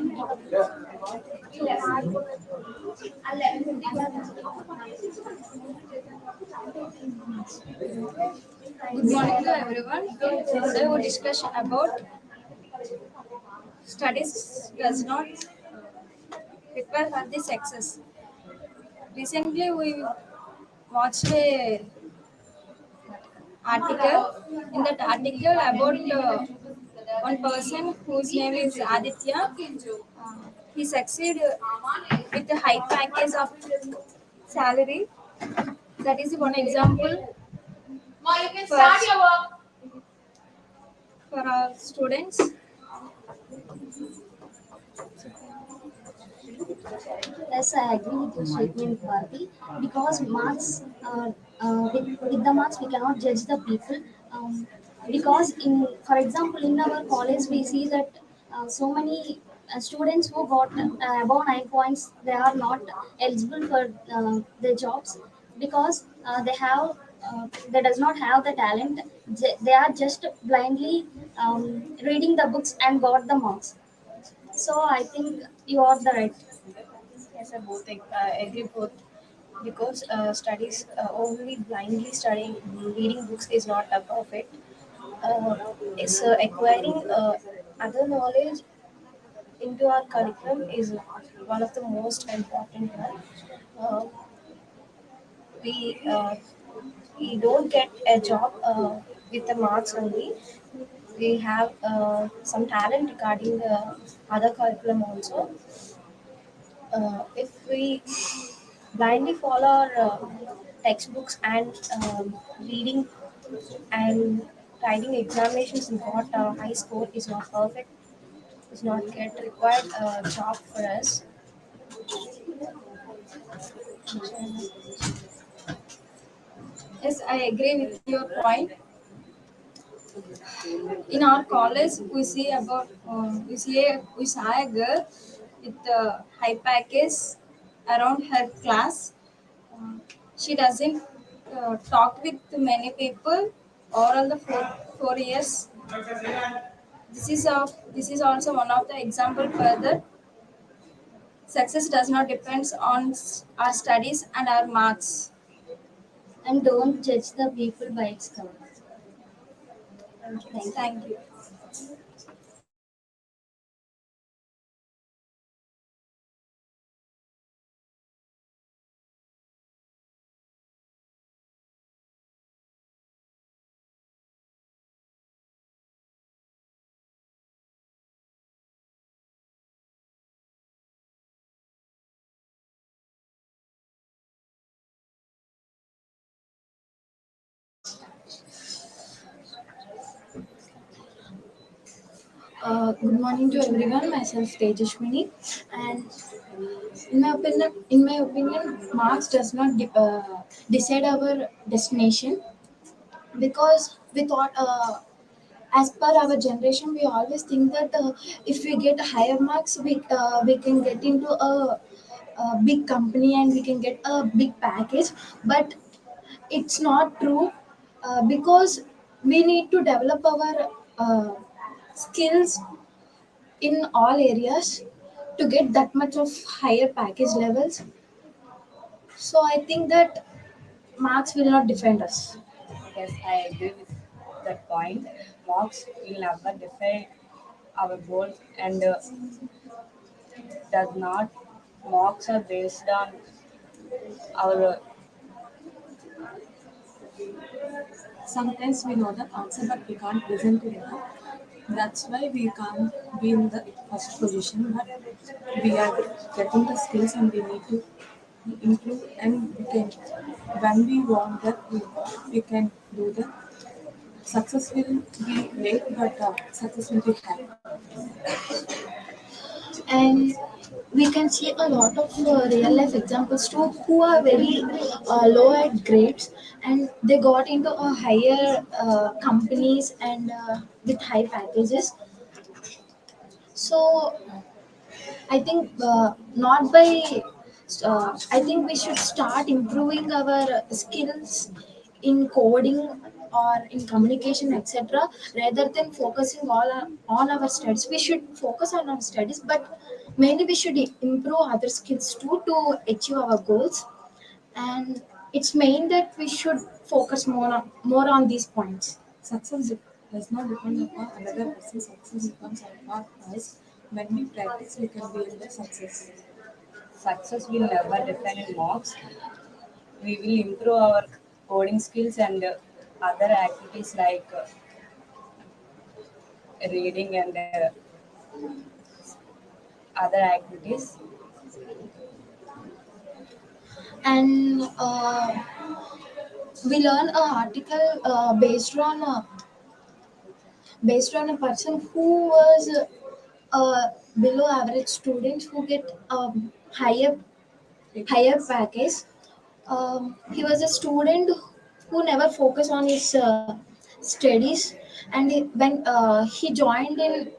Good morning to everyone. Today we discuss about studies does not prepare for the success. Recently, we watched a article. In that article about one person whose name is Aditya. He succeeded with a high package of salary. That is one example for our students. Yes, I agree with your statement, Bharti. Because with the marks, we cannot judge the people. Because, for example, in our college, we see that so many students who got above 9 points, they are not eligible for the jobs because they does not have the talent. They are just blindly reading the books and got the marks. So I think you are the right. Yes, I agree both because studies only blindly studying reading books is not perfect. It's acquiring other knowledge into our curriculum is one of the most important one. Uh, we we don't get a job with the marks only. We have some talent regarding the other curriculum also. If we blindly follow our textbooks and reading and writing examinations and got a high score is not perfect, is not get required job for us. Yes, I agree with your point. In our college, we saw a girl with a high package around her class. Uh, she doesn't talk with many people all the 4 years. This is also one of the example further. Success does not depend on our studies and our marks. And don't judge the people by its cover. Thank you. Good morning to everyone. Myself Tejashwini, and in my opinion, marks does not decide our destination because we thought, as per our generation, we always think that if we get higher marks, we can get into a big company and we can get a big package, but it's not true because we need to develop our skills in all areas to get that much of higher package levels. So I think that marks will not defend us. Yes, I agree with that point. Marks will never define our goals and does not. Marks are based on our Sometimes we know the answer, but we can't present it now. That's why we can't be in the first position. But we are getting the skills and we need to improve. And we can, when we want that, we can do that. Success will be late, but success will be high. And we can see a lot of real life examples too who are very low at grades and they got into a higher companies and with high packages. So I think not by I think we should start improving our skills in coding or in communication, etc., rather than focusing all on our studies. We should focus on our studies, but mainly we should improve other skills too to achieve our goals. And it's main that we should focus more on these points. Success does not depend upon another person. Success depends upon us. When we practice, we can be in the success. Success will never define in marks. We will improve our coding skills and other activities like reading and other activities. And we learn a article based on a person who was below average students who get higher package. He was a student who never focused on his studies, and when he joined in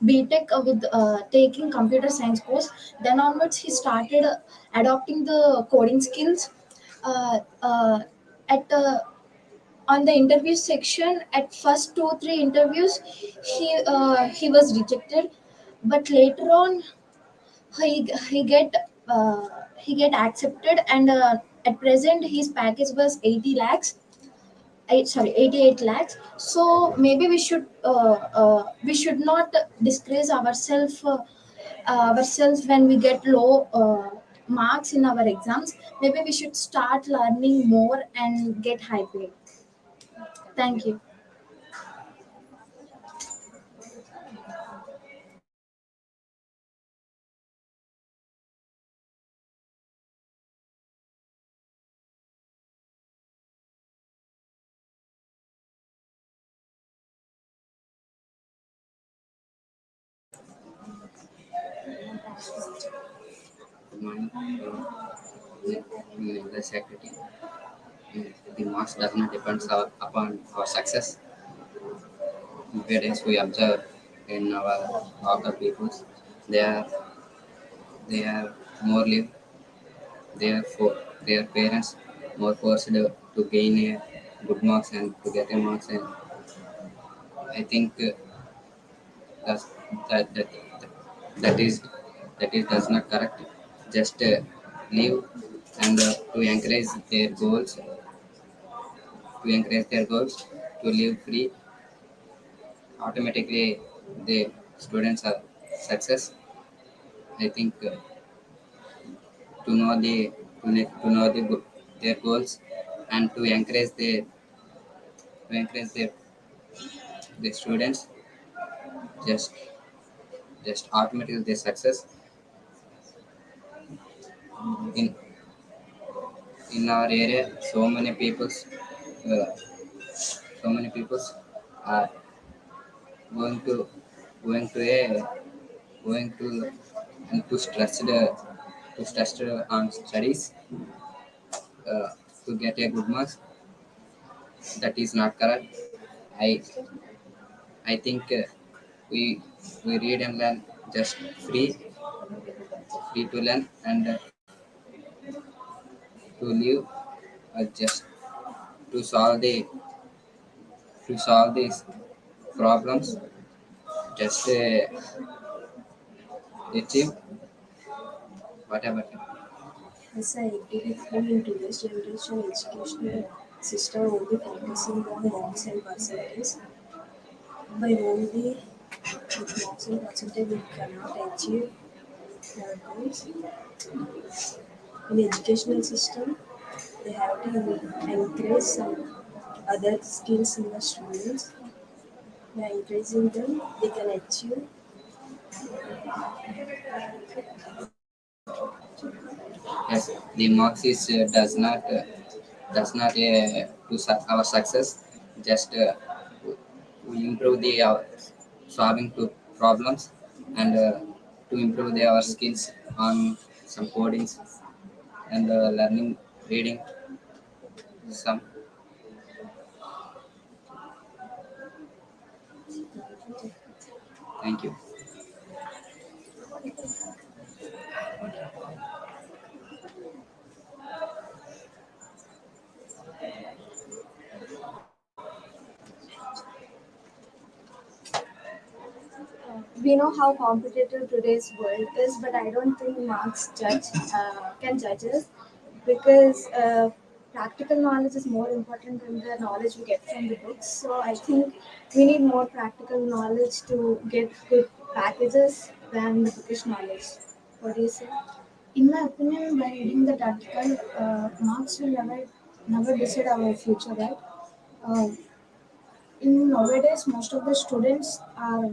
BTech with taking computer science course, then onwards he started adopting the coding skills. At On the interview section, at first 2 3 interviews, he was rejected, but later on he get uh, he get accepted, and at present his package was 80 lakhs. 88 lakhs. So maybe we should not disgrace ourselves when we get low marks in our exams. Maybe we should start learning more and get high grade. Thank you. Good morning. In the secretary, the marks does not depend upon our success. Nowadays, we observe in our local peoples, they are they are more live. Their parents more forced to gain a good marks and to get a marks, and I think that's, that that that is does not correct. Just live and to encourage their goals to live free. Automatically, the students are success. I think to know to know their goals and to encourage the students, just automatically their success in our area. Uh, so many peoples are going to going to a going to stressed on studies uh, to get a good marks. That is not correct. I I think we read and learn just free to learn and to live, just to solve these problems, just achieve whatever. Yes, I agree with him. In today's generation, educational system only focusing on marks and percentage. By only with marks and percentage, we cannot achieve our goals. In educational system, they have to encourage some other skills in the students. By encouraging them, they can achieve. Yes, the marks is does not our success. Just we improve the solving to problems and to improve our skills on some codings and learning reading some. Thank you. we know how competitive today's world is, but I don't think marks can judge us because practical knowledge is more important than the knowledge we get from the books. So I think we need more practical knowledge to get good packages than the bookish knowledge. What do you say? In my opinion, by reading that article, marks will never decide our future, right? Uh, in nowadays, most of the students are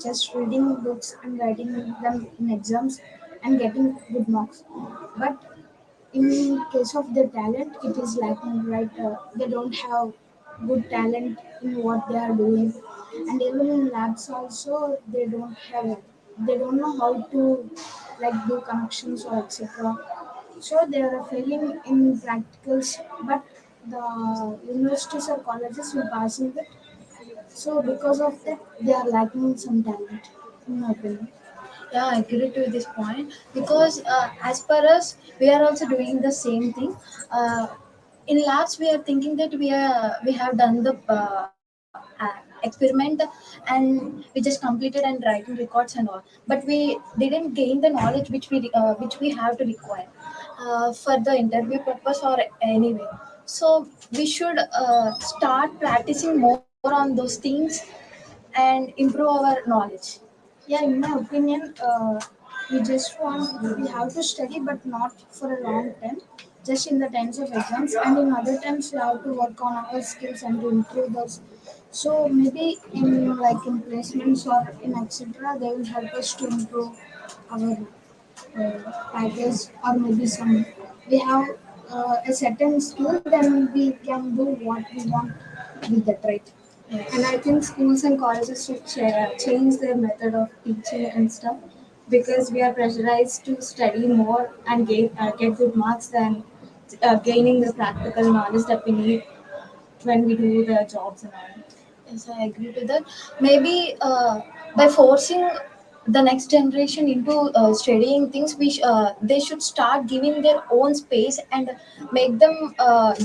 just reading books and writing them in exams and getting good marks. But in case of their talent, it is lacking, right? They don't have good talent in what they are doing, and even in labs also, they don't know how to like do connections or etc. So they are failing in practicals, but the universities or colleges will pass in it. So because of that, they are lacking some talent, in my opinion. Yeah, I agree to this point because as per us, we are also doing the same thing. Uh, in labs, we are thinking that we have done the experiment and we just completed and writing records and all, but we didn't gain the knowledge which we have to require for the interview purpose or anyway. So we should start practicing more on those things and improve our knowledge. Yeah, in my opinion, we have to study, but not for a long time. Just in the times of exams, and in other times we have to work on our skills and to improve those. So maybe in like in placements or in etc., they will help us to improve our package, or maybe some we have a certain skill, then we can do what we want with that, right? Yes. And I think schools and colleges should change their method of teaching and stuff because we are pressurized to study more and get good marks than gaining the practical knowledge that we need when we do the jobs and all. Yes, I agree to that. Maybe by forcing the next generation into studying things, they should start giving their own space and make them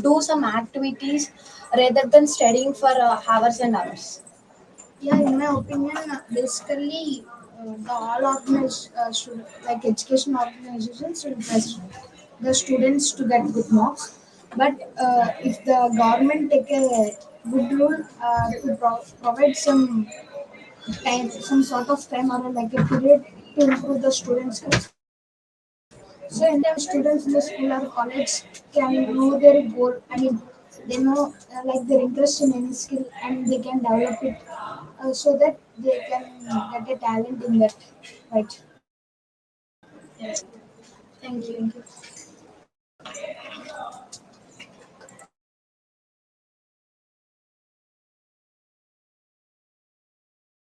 do some activities rather than studying for hours and hours. Yeah, in my opinion, basically, the all organized should, like education organizations should press the students to get good marks. But if the government take a good rule to provide some time, some sort of time or like a period to improve the students' skills. So in time, students in the school or college can know their goal. I mean, they know like their interest in any skill and they can develop it so that they can get a talent in that. Right. Yes. Thank you.